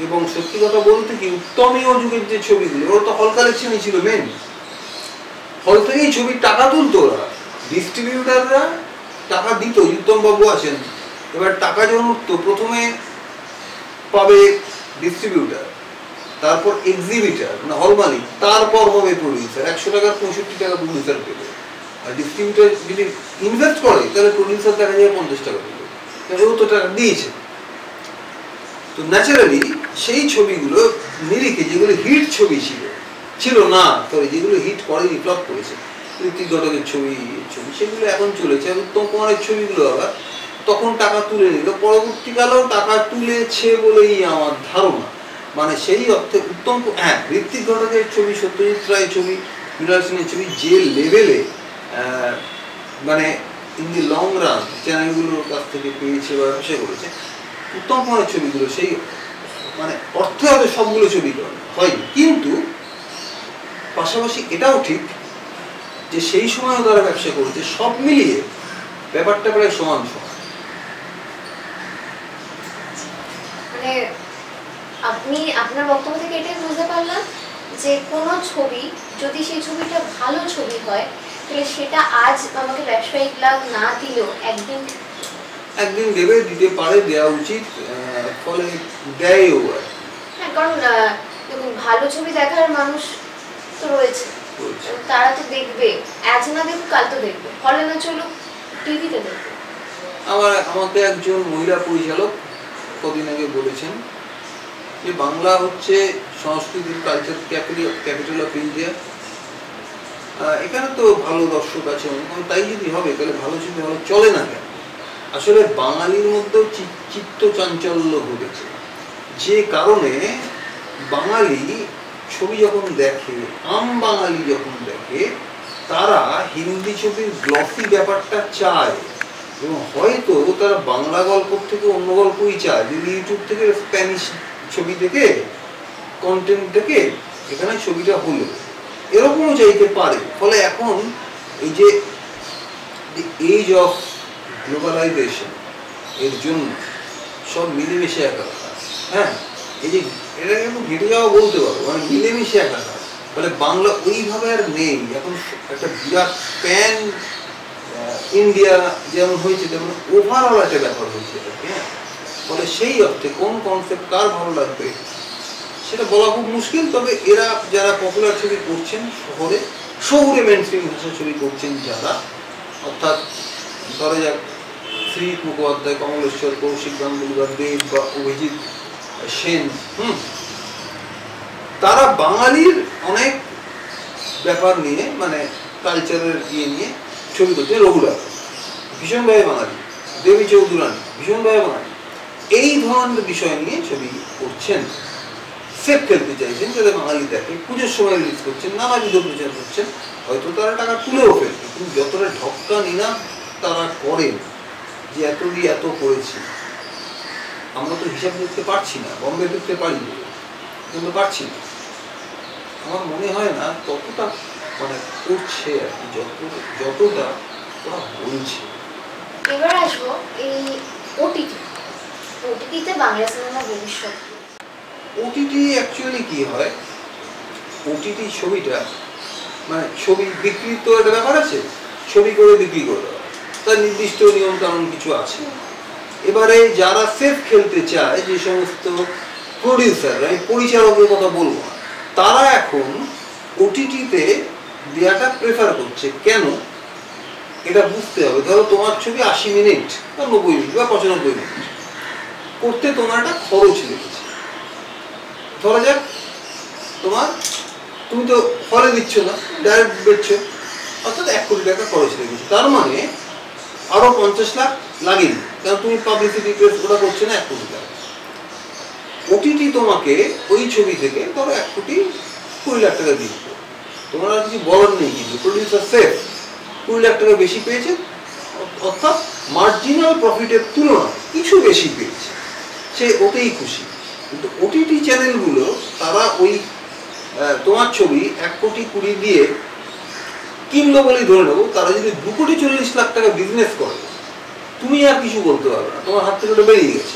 এবং সত্যি কথা বলতে কি, উত্তমীয় যুগের যে ছবিগুলো, ওরা তো হল কালেকশনই ছিল মেন, হল থেকেই ছবির টাকা তুলতো ওরা, ডিস্ট্রিবিউটাররা টাকা দিত। উত্তম বাবু আছেন, এবার টাকা যখন উঠতো প্রথমে পাবে ডিস্ট্রিবিউটার, তারপর এক্সিবিটার মানে হল মালিক, তারপর হবে প্রডিউসার। 100 টাকার 65 টাকা প্রডিউসার পেবে। আর ডিস্ট্রিবিউটার যদি ইনভেস্ট করে তাহলে প্রডিউসার দেখা যায় 50 টাকা পেবে, কারণ ও তো টাকা দিয়েছে। তো ন্যাচারালি সেই ছবিগুলো নিরিখে যেগুলো হিট ছবি ছিল না, সরি যেগুলো হিট করেনি, ফ্লপ করেছে, ঋত্বিক ঘটকের ছবি সেগুলো এখন চলেছে। আর উত্তম কুমারের ছবিগুলো আবার তখন টাকা তুলে নিল, পরবর্তীকালেও টাকা তুলেছে বলেই আমার ধারণা। মানে সেই অর্থে উত্তম, হ্যাঁ, ঋত্বিক ঘটকের ছবি, সত্যজিৎ রায়ের ছবি, মৃণাল সেনের ছবি যে লেভেলে মানে ইন দি লং রান চ্যানেলগুলোর কাছ থেকে পেয়েছে বা ব্যবসা করেছে, উত্তম কুমারের ছবিগুলো সেই মানে অর্থে হয়তো সবগুলো ছবি হয়নি, কিন্তু পাশাপাশি এটাও ঠিক যে সেই সময়ও তারা ব্যবসা করেছে। সব মিলিয়ে ব্যাপারটা প্রায় সমান সমান। মানে আপনি আপনার বক্তব্য থেকে এটাই বুঝতে পারলাম যে কোনো ছবি যদি সেই ছবিটা ভালো ছবি হয় তাহলে সেটা আজ আমাকে ব্যবসায়িক লাভ না দিলেও একদিন একদিন দেবে, দিতে পারে, দেওয়া উচিত, ফলে দেয়ও। হ্যাঁ, কারণ দেখুন ভালো ছবি দেখার মানুষ তো রয়েছে, তারা তো দেখবে, আজ না দেখুক কাল তো দেখবে, হলে না চলুক টিভিতে দেখবে। আমাকে একজন মহিলা পরিচালক কদিন আগে বলেছেন যে বাংলা হচ্ছে সংস্কৃতির কালচার ক্যাপিটাল অফ ইন্ডিয়া, এখানে তো ভালো দর্শক আছে, তাই যদি হবে তাহলে ভালো ছবি ভালো চলে না কেন? আসলে বাঙালির মধ্যেও চিত্ত চাঞ্চল্য ঘটেছে, যে কারণে বাঙালি ছবি যখন দেখে, বাঙালি যখন দেখে, তারা হিন্দি ছবির গ্লসি ব্যাপারটা চায়, এবং হয়তো তারা বাংলা গল্প থেকে অন্য গল্পই চায়, যদি ইউটিউব থেকে স্প্যানিশ ছবি থেকে কন্টেন্ট থেকে এখানে ছবিটা হলো, এরকমও চাইতে পারে। ফলে এখন এই যে এজ অফ গ্লোবালাইজেশন, এর জন্য সব মিলেমিশে একাকার। হ্যাঁ, এই যে এটা কিন্তু ঘেটে যাওয়া বলতে পারো, মানে মিলেমিশে একাকার। ফলে বাংলা ওইভাবে আর নেই, এখন একটা বিরাট প্যান ইন্ডিয়া যেমন হয়েছে তেমন ওভারঅল একটা ব্যাপার হয়েছে। হ্যাঁ, ফলে সেই অর্থে কোন কনসেপ্ট কার ভালো লাগবে সেটা বলা খুব মুশকিল। তবে এরা যারা পপুলার ছবি করছেন শহুরে মেইনস্ট্রিম ভাষা ছবি করছেন যারা, অর্থাৎ ধরা যাক শ্রীজিৎ মুখোপাধ্যায়, কমলেশ্বর, কৌশিক গাঙ্গুলি, দেব বা অভিজিৎ সেন, তারা বাঙালির অনেক ব্যাপার নিয়ে, মানে কালচারের নিয়ে ছবি করছে। রঘুরা ভীষণভাবে বাঙালি, দেবী চৌধুরানী ভীষণভাবে বাঙালি, এই ধরনের বিষয় নিয়ে ছবি করছেন, সেফ খেলতে চাইছেন যাতে বাঙালি দেখে, পুজোর সময় রিলিজ করছেন, নানাবিধ প্রচার করছেন, হয়তো তারা টাকা তুলেও ফেলবে, কিন্তু যতটা ঢক্কা নিনা তারা করেন যে এত দিয়ে এত করেছি, আমরা তো হিসাব করতে পারছি না, বম্বে করতে পারি কিন্তু পারছি না, আমার মনে হয় না ততটা মানে করছে আর কি, যতটা ওরা বলছে। এবার আসবো এই ওটিটিতে বাংলা সিনেমা ভবিষ্যৎ। ওটিটি অ্যাকচুয়ালি কি হয়, ওটিটি ছবিটা মানে ছবি বিক্রির তো একটা ব্যাপার আছে, ছবি করে বিক্রি করে দেওয়া, তার নির্দিষ্ট নিয়ম কানুন কিছু আছে। এবারে যারা সেফ খেলতে চায়, যে সমস্ত প্রডিউসার, আমি পরিচালকের কথা বলবো না, তারা এখন ওটিটিতে দেওয়াটা প্রেফার করছে। কেন এটা বুঝতে হবে। ধরো তোমার ছবি 80 মিনিট বা 90 মিনিট বা 95 মিনিট করতে তোমার একটা খরচ লেগেছে, ধরা যাক তুমি তো হলে দিচ্ছ না, ডাইরেক্ট বেচছো, অর্থাৎ 1 কোটি টাকা খরচ লেগেছে, তার মানে আরো 50 লাখ লাগেনি, কারণ তুমি পাবলিসিটি ওটা করছো না 1 কোটি টাকা। ওটিটি তোমাকে ওই ছবি থেকে ধরো 1 কোটি 20 লাখ টাকা দিচ্ছে, তোমার আর কিছু বলার নেই, কিন্তু প্রডিউসার সেফ 20 লাখ টাকা বেশি পেয়েছে, অর্থাৎ মার্জিনাল প্রফিটের তুলনায় কিছু বেশি পেয়েছে, সে ওতেই খুশি। কিন্তু ওটিটি চ্যানেলগুলো তারা ওই তোমার ছবি 1 কোটি 20 দিয়ে কিনলো বলেই ধরে নেবো, তারা যদি 2 কোটি 40 লাখ টাকা বিজনেস করে, তুমি আর কিছু বলতে পারবে না, তোমার হাত থেকে ওটা বেরিয়ে গেছে।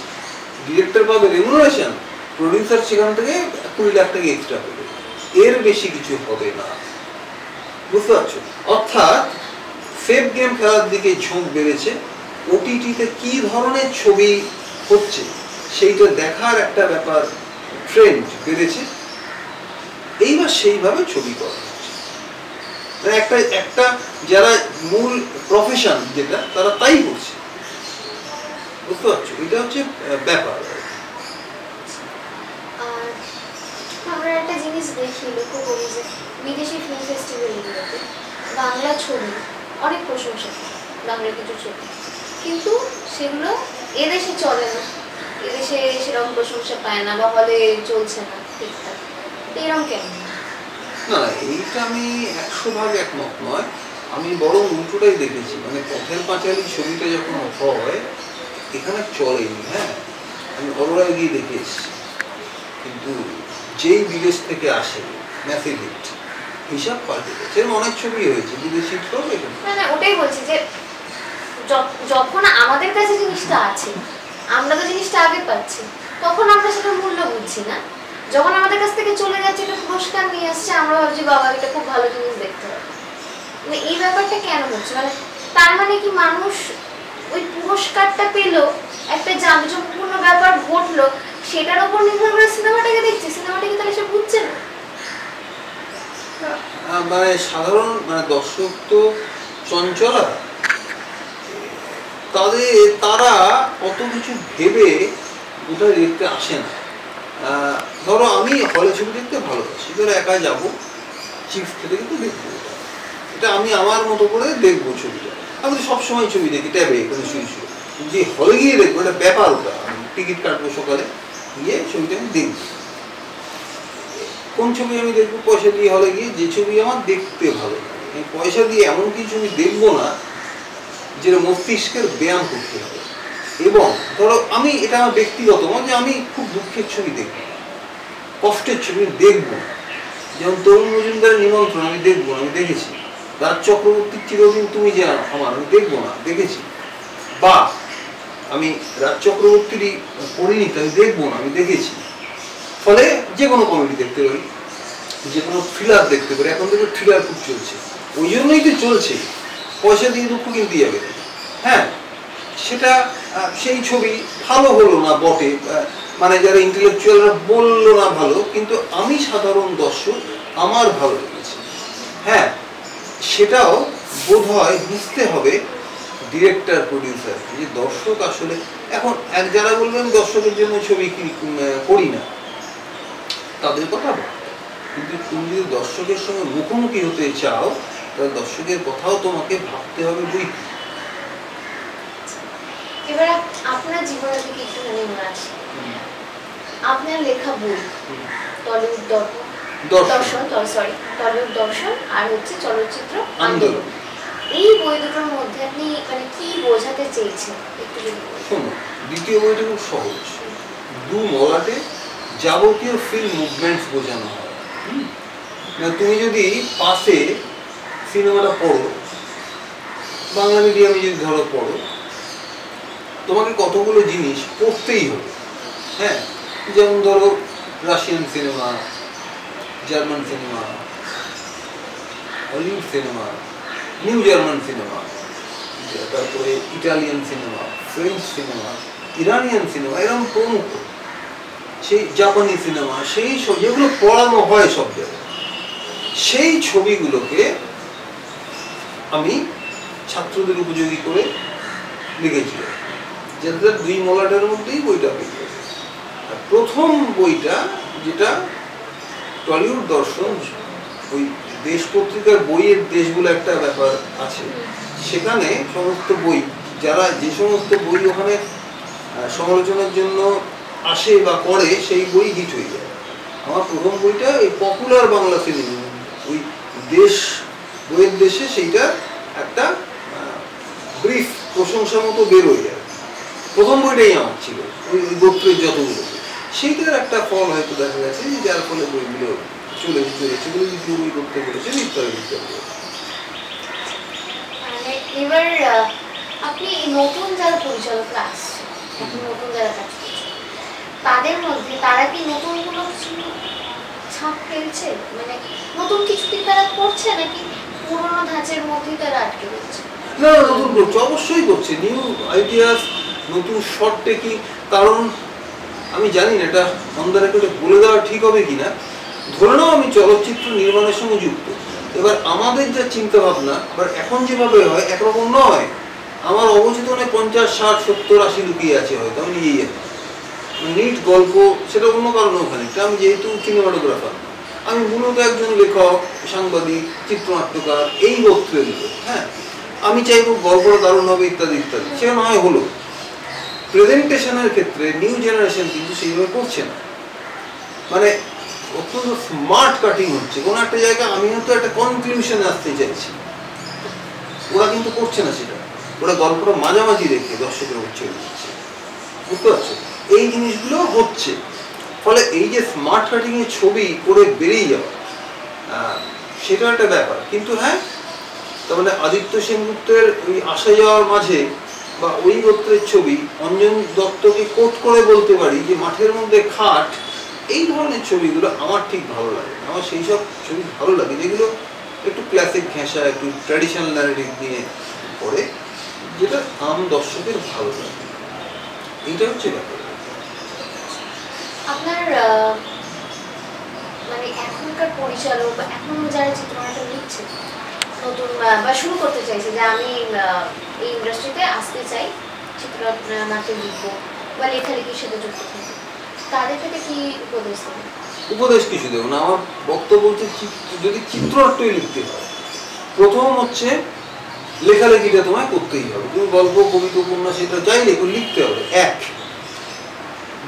ডিরেক্টর পাবে রেমুনারেশন, প্রডিউসার সেখান থেকে 20 লাখ টাকা এক্সট্রা পাবে, এর বেশি কিছু হবে না, বুঝতে পারছো? অর্থাৎ সেফ গেম খেলার দিকে ঝোঁক বেড়েছে, ওটিটিতে কি ধরনের ছবি হচ্ছে সেইটা দেখার একটা ব্যাপার, ট্রেন্ড বেড়েছে, এইবার সেইভাবে ছবি করা হচ্ছে। একটা যারা মূল প্রফেশন যেটা, তারা তাই করছে, বুঝতে পারছো? এটা হচ্ছে ব্যাপার। আমরা একটা জিনিস দেখি, লক্ষ্য করি যে বিদেশি ফিল্ম ফেস্টিভ্যালগুলোতে বাংলা ছবি অনেক প্রশংসা পায়, বাংলা কিছু ছবি, কিন্তু সেগুলো এদেশে চলে না, এদেশে সেরকম প্রশংসা পায় না বা হলে চলছে না ঠিকঠাক, এরকম কেন? না, এইটা আমি 100% একমত নয়, আমি বরং উল্টোটাই দেখেছি। মানে পথের পাঁচালী ছবিটা যখন হয় এখানে চলেনি, হ্যাঁ আমি অরোরায় গিয়ে দেখে এসেছি, কিন্তু যেই বিদেশ থেকে আসে ম্যাসিভ হিট, হিসাব পাল্টে গেছে। অনেক ছবি হয়েছে বিদেশি, না ওটাই বলছি যে যখন আমাদের কাছে জিনিসটা আছে, আমরা তো জিনিসটা আগে পাচ্ছি, তখন আমরা সেটা মূল্য বুঝছি না। যখন আমাদের কাছ থেকে চলে যাচ্ছে, এটা পুরস্কার নিয়ে আসছে, আমরা ভাবছি বাবা এটা খুব ভালো জিনিস দেখতে হবে। মানে এই ব্যাপারটা কেন হচ্ছে? মানে তার মানে কি মানুষ ওই পুরস্কারটা পেলো, একটা জাঁকজমকপূর্ণ ব্যাপার ঘটলো, সেটার উপর নির্ভর করে সিনেমাটাকে দেখছে, সিনেমাটাকে তাহলে সে বুঝছে না। মানে সাধারণ মানে দর্শক তো চঞ্চলা, তারা অত কিছু ভেবে ওটা দেখতে আসে না। ধরো আমি হলে ছবি দেখতে ভালোবাসি, ধরো একা যাবো, চিপস খেতে কিন্তু দেখবো, এটা আমি আমার মতো করে দেখবো ছবিটা। আমি তো সবসময় ছবি দেখি ট্যাবে এখানে শুয়ে শুয়ে, যে হলে গিয়ে দেখবো এটা ব্যাপার, ওটা আমি টিকিট কাটবো সকালে গিয়ে ছবিটা আমি দেখবো। কোন ছবি আমি দেখবো পয়সা দিয়ে হলে গিয়ে, যে ছবি আমার দেখতে ভালো লাগে। পয়সা দিয়ে এমন কিছু ছবি দেখবো না যেটা মস্তিষ্কের ব্যায়াম করতে হবে। এবং ধরো আমি, এটা আমার ব্যক্তিগত মত, যে আমি খুব দুঃখের ছবি দেখবো, কষ্টের ছবি দেখবো। যেমন তরুণ মজুমদারের নিমন্ত্রণ আমি দেখবো, আমি দেখেছি। রাজ চক্রবর্তীর চিরদিন তুমি যে আমার, আমি দেখবো না, দেখেছি। বা আমি রাজ চক্রবর্তীরই পরিণীতা আমি দেখবো না, আমি দেখেছি। ফলে যে কোনো কমেডি দেখতে পারি, যে কোনো থ্রিলার দেখতে পারি। এখন দেখো থ্রিলার খুব চলছে, ওই জন্যই তো চলছে, পয়সা দিয়ে দুঃখ কিনতে যাবে। হ্যাঁ, সেটা সেই ছবি ভালো হলো না বটে, মানে যারা ইন্টেলেকচুয়ালরা বললো না ভালো, কিন্তু আমি সাধারণ দর্শক আমার ভালো লেগেছে। হ্যাঁ, সেটাও বোধ হয় বুঝতে হবে ডিরেক্টর প্রডিউসার, যে দর্শক আসলে এখন যারা বলবেন দর্শকের জন্য ছবি করি না, তাদের কথা বল, কিন্তু তুমি যদি দর্শকের সঙ্গে মুখোমুখি হতে চাও, তাহলে দর্শকের কথাও তোমাকে ভাবতে হবে বই। এবার আপনার জীবনের দিকে একটুখানি মনে আছে, আপনার লেখা বই টলিউড টলিউড দর্শন আর হচ্ছে চলচ্চিত্র আন্দোলন, এই বই দুটোর মধ্যে আপনি মানে কি বোঝাতে চেয়েছেন একটু যদি বলেন। শোনো, দ্বিতীয় বইটা খুব সহজ, দু মলাটে যাবতীয় ফিল্ম মুভমেন্টস বোঝানো হয়। তুমি যদি পাশে সিনেমাটা পড়ো, বাংলা মিডিয়ামে যদি ধরো পড়ো, তোমাকে কতগুলো জিনিস পড়তেই হবে। হ্যাঁ, যেমন ধরো Russian cinema, German cinema, Hollywood cinema, new German cinema, তারপরে Italian cinema, French cinema, Iranian cinema, এরকম প্রমুখ, সেই জাপানি সিনেমা, সেই সব যেগুলো পড়ানো হয় সব জায়গায়, সেই ছবিগুলোকে আমি ছাত্রদের উপযোগী করে লিখেছিলাম, যাতে দুই মলাটের মধ্যেই বইটা পেয়ে। আর প্রথম বইটা যেটা টলিউড দর্শন, ওই দেশ পত্রিকার বইয়ের দেশগুলো একটা ব্যাপার আছে, সেখানে সমস্ত বই, যারা যে সমস্ত বই ওখানে সমালোচনার জন্য আসে বা করে, সেই বই হিট হয়ে যায়। আমার প্রথম বইটা এই পপুলার বাংলা সিনেমা, ওই দেশ বইয়ের দেশে, সেইটা একটা ব্রিফ প্রশংসা মতো বেরোয় যায়। প্রথম বইটাই আমার ছিল, ওই গোত্রের যতগুলো, সেইটার একটা ফল হয়তো দেখা গেছে, যার ফলে বইগুলো চলেছে, সেগুলো দ্বিতীয় বই করতে বলেছে, ইত্যাদি ইত্যাদি। এবার আপনি নতুন যারা পরিচালকরা আসছে, নতুন যারা কাজ করছে, তাদের মধ্যে তারা কি নতুন কোনো কিছু ছাপ ফেলছে, মানে নতুন কিছু কি তারা করছে, নাকি পুরোনো ধাঁচের মধ্যেই তারা আটকে রয়েছে? না, নতুন করছে, অবশ্যই করছে, নিউ আইডিয়াস, নতুন শর্ট টেকিং। কারণ আমি জানি না এটা অন্ধারে করে বলে দেওয়া ঠিক হবে কিনা, ধরে নাও আমি চলচ্চিত্র নির্মাণের সঙ্গে যুক্ত। এবার আমাদের যা চিন্তা ভাবনা আবার এখন যেভাবে হয় একরকম নয়। আমার অবচেতনে 50, 60, 70, 80 লুকিয়ে আছে, হয়তো আমি নিজেই জানি। নিট গল্প সেটা অন্য কারণে ওখানে, আমি যেহেতু সিনেমাটোগ্রাফার, আমি মূলত একজন লেখক, সাংবাদিক, চিত্রনাট্যকার, এই গোত্রের লোক। হ্যাঁ, আমি চাইবো গল্পটা দারুণ হবে, ইত্যাদি ইত্যাদি, সেটা নয় হলো। প্রেজেন্টেশনের ক্ষেত্রে নিউ জেনারেশন কিন্তু সেইভাবে করছে না, মানে অত্যন্ত স্মার্ট কাটিং হচ্ছে কোনো একটা জায়গায়, আমি হয়তো একটা কনক্লুশনে আসতে চাইছি, ওরা কিন্তু করছে না সেটা, ওরা গল্পটা মাঝামাঝি রেখে দর্শকের উঠছে দিচ্ছে, বুঝতে পারছো? এই জিনিসগুলো হচ্ছে, ফলে এই যে স্মার্ট কাটিং এর ছবি করে বেরিয়ে যাওয়া, সেটা একটা ব্যাপার। কিন্তু হ্যাঁ, তার মানে আদিত্য সেনগুপ্তের ওই আসা যাওয়ার মাঝে বা ওই গোত্রের ছবি, অঞ্জন দত্তকে কোট করে বলতে পারি যে মাঠের মধ্যে খাট, এই ধরনের ছবিগুলো আমার ঠিক ভালো লাগে। আমার সেই সব ছবি ভালো লাগে যেগুলো একটু ক্লাসিক ঘেঁষা, একটু ট্র্যাডিশনাল ন্যারেটিভ নিয়ে পড়ে, যেটা আম দর্শকের ভালো লাগে, এইটা হচ্ছে ব্যাপার। আপনার মানে এখনকার পরিচালক বা এখন যারা চিত্রনাট্য লিখছে নতুন বা শুরু করতে চাইছে যে আমি এই ইন্ডাস্ট্রিতে আসতে চাই, চিত্রনাট্য লিখবো বা লেখালেখির সাথে যুক্ত থাকবো, তাদের থেকে কি উপদেশ দেবেন? উপদেশ কিছু দেবো না, আমার বক্তব্য হচ্ছে যদি চিত্রনাট্যই লিখতে হয়, প্রথম হচ্ছে লেখালেখিটা তোমায় করতেই হবে। তুমি গল্প, কবিতা, উপন্যাস এটা যাই লেখো, লিখতে হবে। এক।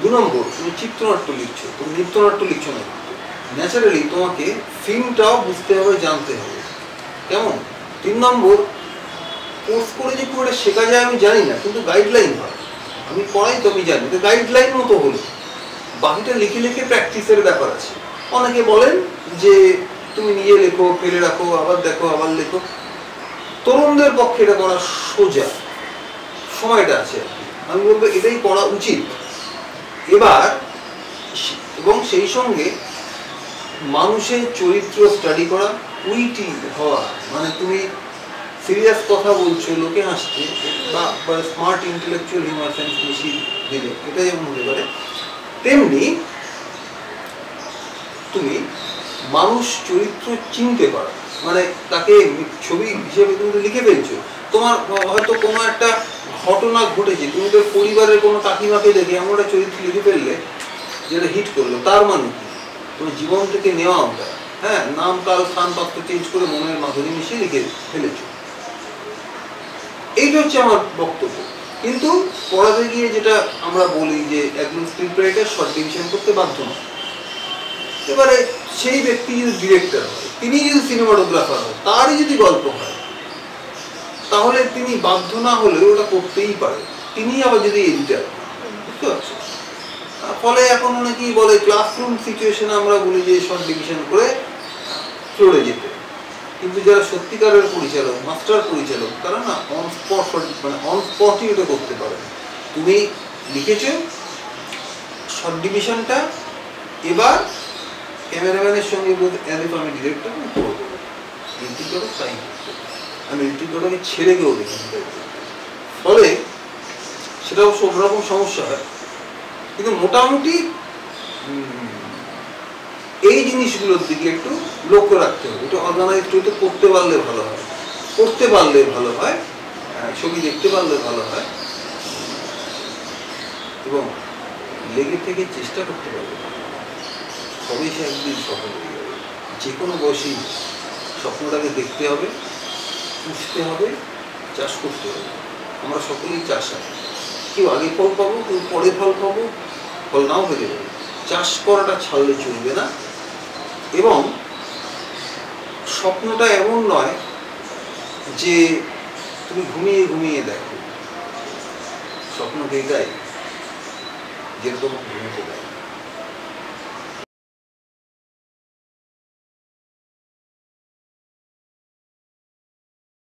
2 নম্বর, তুমি চিত্রনাট্য লিখছো, তুমি নৃত্যনাট্য লিখছো না, ন্যাচারালি তোমাকে ফিল্মটাও বুঝতে হবে, জানতে হবে কেমন। 3 নম্বর, কোর্স করে যে খুব একটা শেখা যায় আমি জানি না, কিন্তু গাইডলাইন হয়, আমি পড়াই তো আমি জানি, তো গাইডলাইন মতো হলো, বাকিটা লিখে লিখে প্র্যাকটিসের ব্যাপার আছে। অনেকে বলেন যে তুমি নিজে লেখো, ফেলে রাখো, আবার দেখো, আবার লেখো। তরুণদের পক্ষে এটা করা সোজা, সময়টা আছে। আমি বলবো এটাই করা উচিত এবার। এবং সেই সঙ্গে মানুষের চরিত্র স্টাডি করা, উইটি হওয়া, মানে তুমি সিরিয়াস কথা বলছো, লোকে হাসছে, বা স্মার্ট ইন্টেলেকচুয়াল হিউমার সেন্স বেশি দিলে এটা যেমন হতে পারে, তেমনি তুমি মানুষ চরিত্র চিনতে পারো, মানে তাকে ছবি হিসেবে তুমি লিখে ফেলছো। তোমার হয়তো কোনো একটা ঘটনা ঘটেছে, তুমি তোর পরিবারের কোনো কাকিমাকে দেখে এমন একটা চরিত্র লিখে ফেললে যেটা হিট করলো, তার মানে কি তোমার জীবন থেকে নেওয়া ওটা, হ্যাঁ, নাম কারো স্থান পাত্র চেঞ্জ করে মনের মাধুরী মিশিয়ে লিখে ফেলেছ। এইটা হচ্ছে আমার বক্তব্য। কিন্তু পড়াতে গিয়ে যেটা আমরা বলি যে একজন স্ক্রিপ্ট রাইটার শর্ট ডিভিশন করতে বাধ্য নয়। এবারে সেই ব্যক্তি যদি ডিরেক্টর হয়, তিনি যদি সিনেমাটোগ্রাফার হয়, তারই যদি গল্প হয়, তাহলে তিনি বাধ্য না হলে ওটা করতেই পারে। তিনি আবার যদি এডিটার, বুঝতে পারছো? ফলে এখন অনেকেই বলে ক্লাসরুম সিচুয়েশনে আমরা বলি যে শর্ট ডিভিশন করে ফ্লোরে যেতে, কিন্তু যারা সত্যিকারের পরিচালক, মাস্টার পরিচালক, তারা না অন স্পট, মানে অন স্পটই ওটা করতে পারে। তুমি লিখেছো শর্ট ডিভিশনটা, এবার ক্যামেরাম্যানের সঙ্গে আমি ডিরেক্টর আমি করে দেবো, এডিটিং করো তাই আমি এডিটিং করাকে ছেড়ে গেও দেখি। ফলে সেটাও সব রকম সমস্যা হয়, কিন্তু মোটামুটি এই জিনিসগুলোর দিকে একটু লক্ষ্য রাখতে হবে। এটা অর্গানাইজড হতে করতে পারলে ভালো হয়, করতে পারলে ভালো হয়, ছবি দেখতে পারলে ভালো হয়, এবং লেগে থেকে চেষ্টা করতে পারবে, তবেই সে একদিন সফল হয়ে যাবে। যে কোনো বয়সেই স্বপ্নটাকে দেখতে হবে, পুষতে হবে, চাষ করতে হবে। আমরা সকলেই চাষা, কেউ আগে ফল পাবো, কেউ পরে ফল পাবো, ফল নাও পেতে পারে। চাষ করাটা ছাড়লে চলবে না। এবং স্বপ্নটা এমন নয় যে তুমি ঘুমিয়ে ঘুমিয়ে দেখো, স্বপ্নকে এটাই যেরকম ঘুমোতে দেয়।